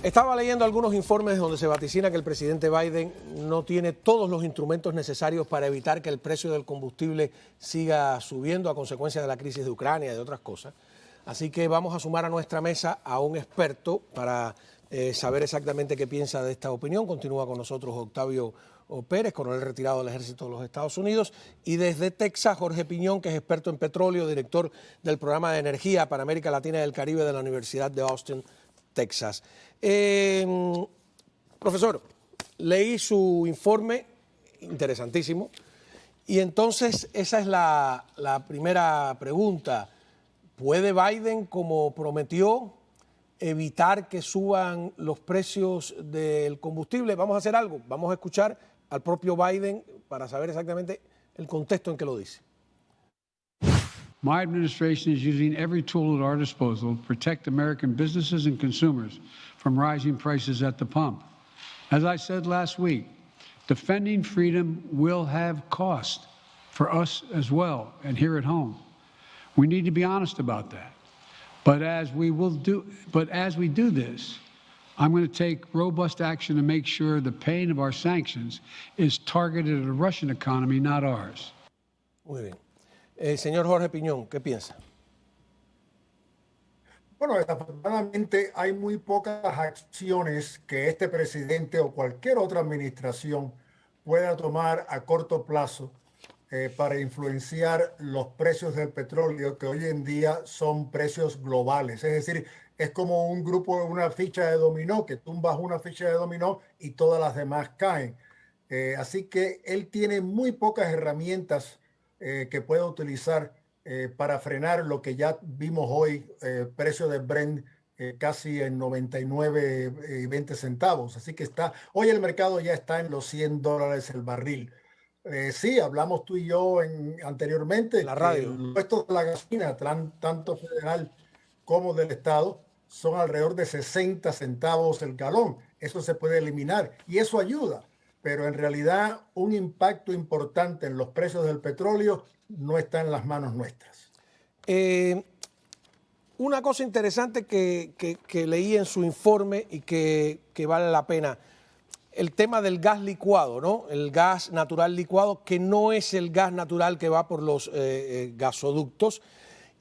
Estaba leyendo algunos informes donde se vaticina que el presidente Biden no tiene todos los instrumentos necesarios para evitar que el precio del combustible siga subiendo a consecuencia de la crisis de Ucrania y de otras cosas. Así que vamos a sumar a nuestra mesa a un experto para saber exactamente qué piensa de esta opinión. Continúa con nosotros Octavio Pérez, coronel retirado del Ejército de los Estados Unidos, y desde Texas Jorge Piñón, que es experto en petróleo, director del programa de energía para América Latina y el Caribe de la Universidad de Austin, Texas. Profesor, leí su informe, interesantísimo, y entonces esa es la primera pregunta. ¿Puede Biden, como prometió, evitar que suban los precios del combustible? Vamos a hacer algo, vamos a escuchar al propio Biden para saber exactamente el contexto en que lo dice. My administration is using every tool at our disposal to protect American businesses and consumers from rising prices at the pump. As I said last week, defending freedom will have cost for us as well and here at home. We need to be honest about that. But as we do this, I'm going to take robust action to make sure the pain of our sanctions is targeted at the Russian economy, not ours. Muy bien. Señor Jorge Piñón, ¿qué piensa? Bueno, desafortunadamente hay muy pocas acciones que este presidente o cualquier otra administración pueda tomar a corto plazo para influenciar los precios del petróleo, que hoy en día son precios globales. Es decir, es como un grupo, una ficha de dominó, que tumbas una ficha de dominó y todas las demás caen. Así que él tiene muy pocas herramientas que pueda utilizar para frenar lo que ya vimos hoy, precio de Brent casi en 99.20 centavos. Así que hoy el mercado ya está en los $100 el barril. Sí, hablamos tú y yo anteriormente la radio. que los puestos de la gasolina, tanto federal como del Estado, son alrededor de 60 centavos el galón. Eso se puede eliminar y eso ayuda. Pero en realidad un impacto importante en los precios del petróleo no está en las manos nuestras. Una cosa interesante que leí en su informe y que vale la pena, el tema del gas licuado, ¿no? El gas natural licuado, que no es el gas natural que va por los gasoductos.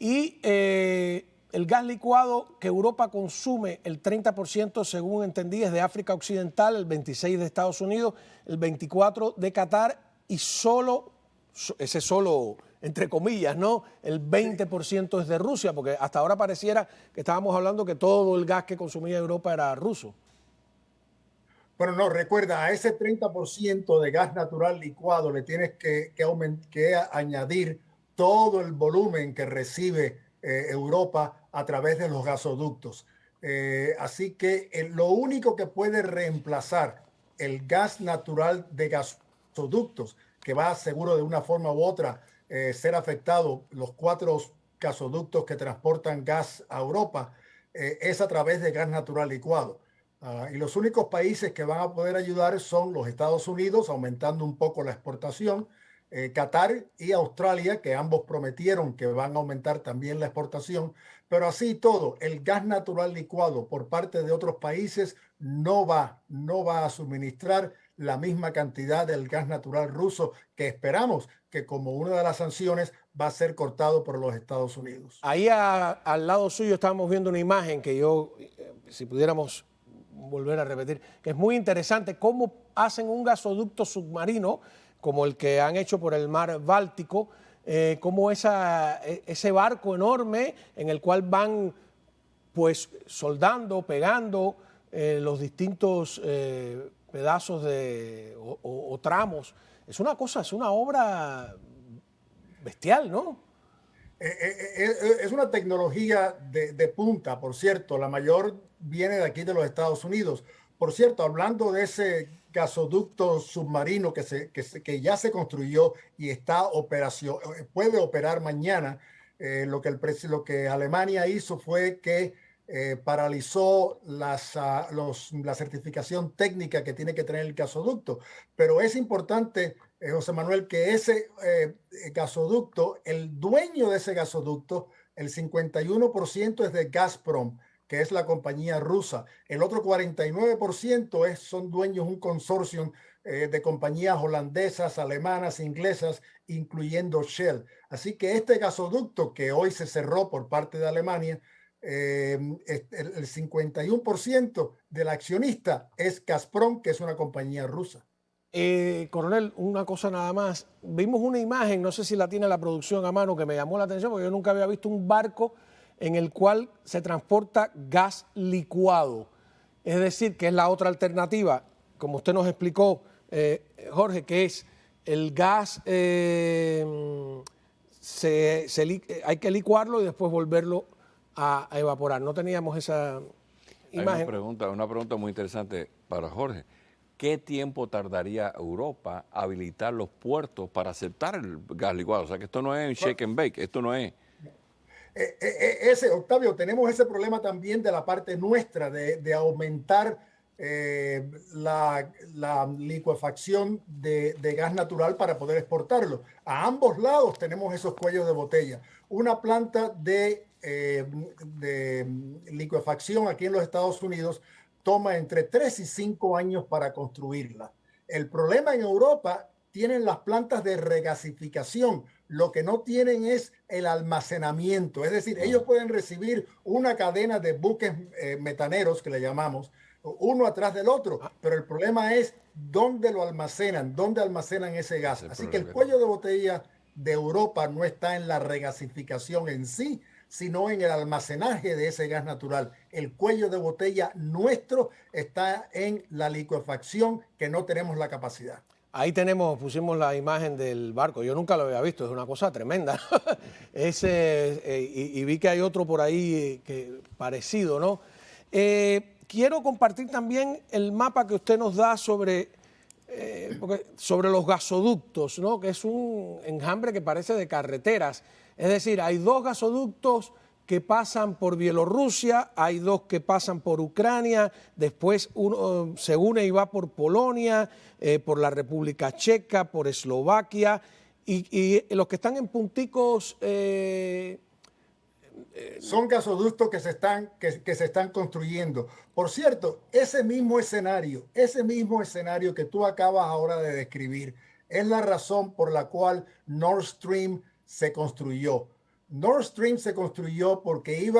Y el gas licuado que Europa consume, el 30%, según entendí, es de África Occidental, el 26% de Estados Unidos, el 24% de Qatar y solo, entre comillas, ¿no? El 20% es de Rusia, porque hasta ahora pareciera que estábamos hablando que todo el gas que consumía Europa era ruso. Bueno, no, recuerda, a ese 30% de gas natural licuado le tienes que añadir todo el volumen que recibe Europa a través de los gasoductos. Así que lo único que puede reemplazar el gas natural de gasoductos, que va seguro de una forma u otra ser afectado, los 4 gasoductos que transportan gas a Europa, es a través de gas natural licuado. Y los únicos países que van a poder ayudar son los Estados Unidos, aumentando un poco la exportación, Qatar y Australia, que ambos prometieron que van a aumentar también la exportación, pero así todo, el gas natural licuado por parte de otros países no va a suministrar la misma cantidad del gas natural ruso que esperamos que como una de las sanciones va a ser cortado por los Estados Unidos. Ahí al lado suyo estábamos viendo una imagen que yo, si pudiéramos volver a repetir, que es muy interesante cómo hacen un gasoducto submarino como el que han hecho por el mar Báltico, como ese barco enorme en el cual van pues soldando, pegando los distintos pedazos o tramos. Es una cosa, es una obra bestial, ¿no? Es una tecnología de punta, por cierto. La mayor viene de aquí de los Estados Unidos. Por cierto, hablando de ese gasoducto submarino que ya se construyó y puede operar mañana, lo que Alemania hizo fue que paralizó la certificación técnica que tiene que tener el gasoducto. Pero es importante, José Manuel, que ese gasoducto, el dueño de ese gasoducto, el 51% es de Gazprom, que es la compañía rusa. El otro 49% son dueños de un consorcio de compañías holandesas, alemanas, inglesas, incluyendo Shell. Así que este gasoducto que hoy se cerró por parte de Alemania, el 51% del accionista es Gazprom, que es una compañía rusa. Coronel, una cosa nada más. Vimos una imagen, no sé si la tiene la producción a mano, que me llamó la atención porque yo nunca había visto un barco en el cual se transporta gas licuado. Es decir, que es la otra alternativa, como usted nos explicó, Jorge, que es el gas, hay que licuarlo y después volverlo a evaporar. No teníamos esa imagen. Hay una pregunta muy interesante para Jorge. ¿Qué tiempo tardaría Europa habilitar los puertos para aceptar el gas licuado? O sea, que esto no es un shake and bake, esto no es... Octavio, tenemos ese problema también de la parte nuestra de aumentar la licuefacción de gas natural para poder exportarlo. A ambos lados tenemos esos cuellos de botella. Una planta de licuefacción aquí en los Estados Unidos toma entre 3 y 5 años para construirla. El problema en Europa tienen las plantas de regasificación. Lo que no tienen es el almacenamiento. Es decir, ellos pueden recibir una cadena de buques metaneros, que le llamamos, uno atrás del otro, pero el problema es dónde lo almacenan, dónde almacenan ese gas. Así que el cuello de botella de Europa no está en la regasificación en sí, sino en el almacenaje de ese gas natural. El cuello de botella nuestro está en la licuefacción, que no tenemos la capacidad. Ahí pusimos la imagen del barco. Yo nunca lo había visto, es una cosa tremenda. Y vi que hay otro por ahí parecido, ¿no? Quiero compartir también el mapa que usted nos da sobre los gasoductos, ¿no? Que es un enjambre que parece de carreteras. Es decir, hay 2 gasoductos que pasan por Bielorrusia, hay 2 que pasan por Ucrania, después uno se une y va por Polonia, por la República Checa, por Eslovaquia, y los que están en punticos... son gasoductos que se están construyendo. Por cierto, ese mismo escenario que tú acabas ahora de describir, es la razón por la cual Nord Stream se construyó. Nord Stream se construyó porque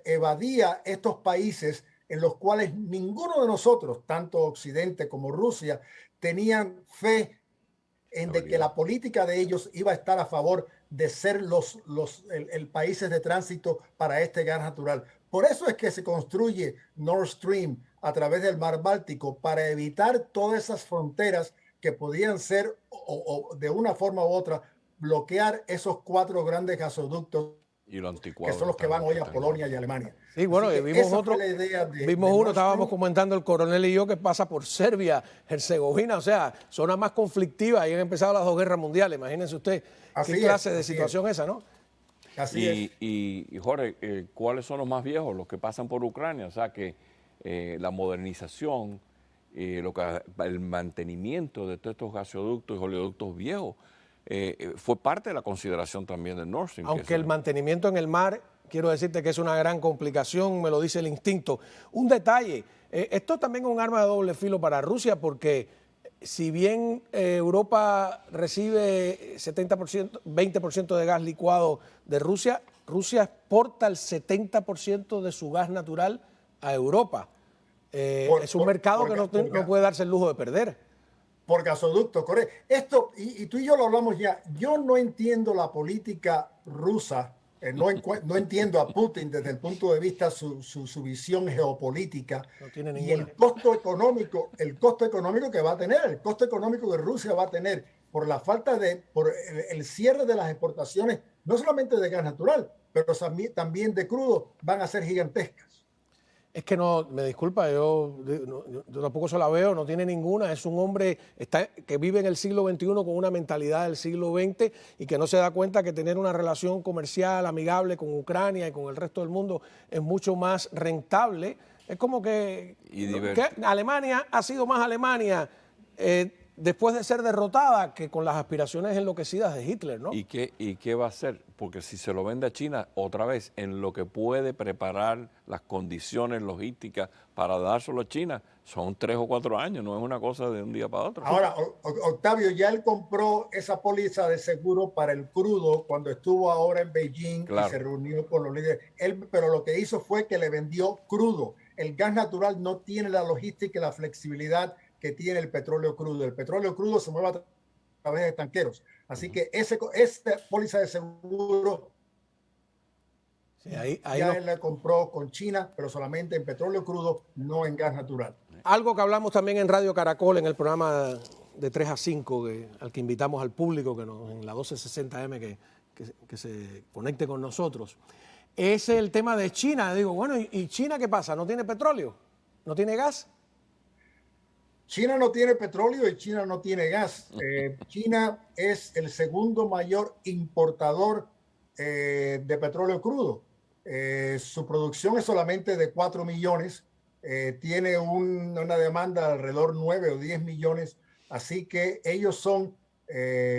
evadía estos países en los cuales ninguno de nosotros, tanto Occidente como Rusia, tenían fe en de que la política de ellos iba a estar a favor de ser el países de tránsito para este gas natural. Por eso es que se construye Nord Stream a través del mar Báltico, para evitar todas esas fronteras que podían ser, o de una forma u otra, bloquear esos 4 grandes gasoductos y lo que son los que van hoy a Polonia y Alemania. Sí, bueno, vimos otro, estábamos comentando el coronel y yo, que pasa por Serbia, Herzegovina, o sea, zona más conflictiva, y han empezado las 2 guerras mundiales, imagínense usted qué clase de situación esa, ¿no? Así es. Y Jorge, ¿cuáles son los más viejos? Los que pasan por Ucrania, o sea que la modernización, el mantenimiento de todos estos gasoductos y oleoductos viejos fue parte de la consideración también de Nord Stream. Aunque el mantenimiento en el mar, quiero decirte que es una gran complicación, me lo dice el instinto. Un detalle, esto también es un arma de doble filo para Rusia, porque si bien Europa recibe 70%, 20% de gas licuado de Rusia, Rusia exporta el 70% de su gas natural a Europa. Es un mercado que no puede darse el lujo de perder. Por gasoductos, correcto. Esto, y tú y yo lo hablamos ya, yo no entiendo la política rusa, no entiendo a Putin desde el punto de vista su visión geopolítica, y el costo económico que va a tener, el costo económico que Rusia va a tener por la falta por el cierre de las exportaciones, no solamente de gas natural, pero también de crudo, van a ser gigantescas. Es que no, me disculpa, yo tampoco se la veo, no tiene ninguna. Es un hombre que vive en el siglo XXI con una mentalidad del siglo XX y que no se da cuenta que tener una relación comercial amigable con Ucrania y con el resto del mundo es mucho más rentable. Es como que Alemania ha sido más Alemania después de ser derrotada que con las aspiraciones enloquecidas de Hitler, ¿no? ¿Y qué va a hacer? Porque si se lo vende a China, otra vez, en lo que puede preparar las condiciones logísticas para dárselo a China, son 3 o 4 años, no es una cosa de un día para otro. Ahora, Octavio, ya él compró esa póliza de seguro para el crudo cuando estuvo ahora en Beijing Claro. y se reunió con los líderes. Pero lo que hizo fue que le vendió crudo. El gas natural no tiene la logística y la flexibilidad que tiene el petróleo crudo. El petróleo crudo se mueve a través de tanqueros. Así que esa póliza de seguro Sí, ahí ya nos- él la compró con China, pero solamente en petróleo crudo, no en gas natural. Algo que hablamos también en Radio Caracol, en el programa de 3 a 5, al que invitamos al público que en la 1260M que se conecte con nosotros, es el tema de China. Digo, bueno, ¿y China qué pasa? ¿No tiene petróleo? ¿No tiene gas? China no tiene petróleo y China no tiene gas. China es el segundo mayor importador de petróleo crudo. Su producción es solamente de 4 millones. Tiene una demanda de alrededor 9 o 10 millones. Así que ellos son,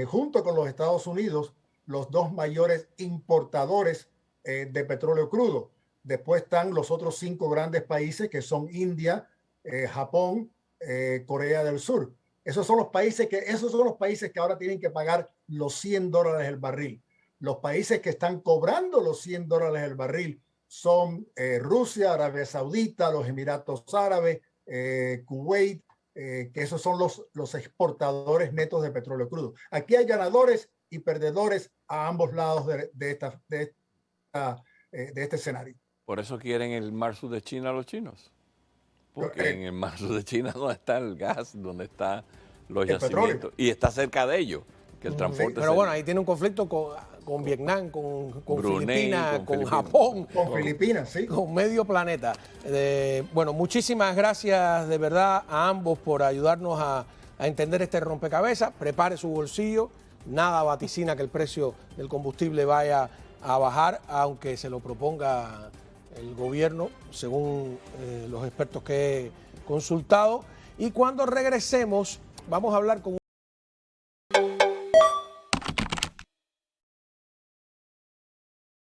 junto con los Estados Unidos, los dos mayores importadores de petróleo crudo. Después están los otros 5 grandes países que son India, Japón, Corea del Sur. Esos son los países que ahora tienen que pagar los $100 el barril. Los países que están cobrando los $100 el barril son Rusia, Arabia Saudita, los Emiratos Árabes, Kuwait, que esos son los exportadores netos de petróleo crudo. Aquí hay ganadores y perdedores a ambos lados de este escenario. Por eso quieren el Mar Sur de China los chinos. Porque en el Mar Sur de China donde está el gas, donde están los yacimientos. petróleo. Y está cerca de ellos, que el transporte Pero bueno, ahí tiene un conflicto con Vietnam, con Brunei, Filipinas, con con Filipinas. Japón, Con Filipinas, sí. con medio planeta. Bueno, muchísimas gracias de verdad a ambos por ayudarnos a entender este rompecabezas. Prepare su bolsillo. Nada vaticina que el precio del combustible vaya a bajar, aunque se lo proponga el gobierno, según los expertos que he consultado. Y cuando regresemos, vamos a hablar con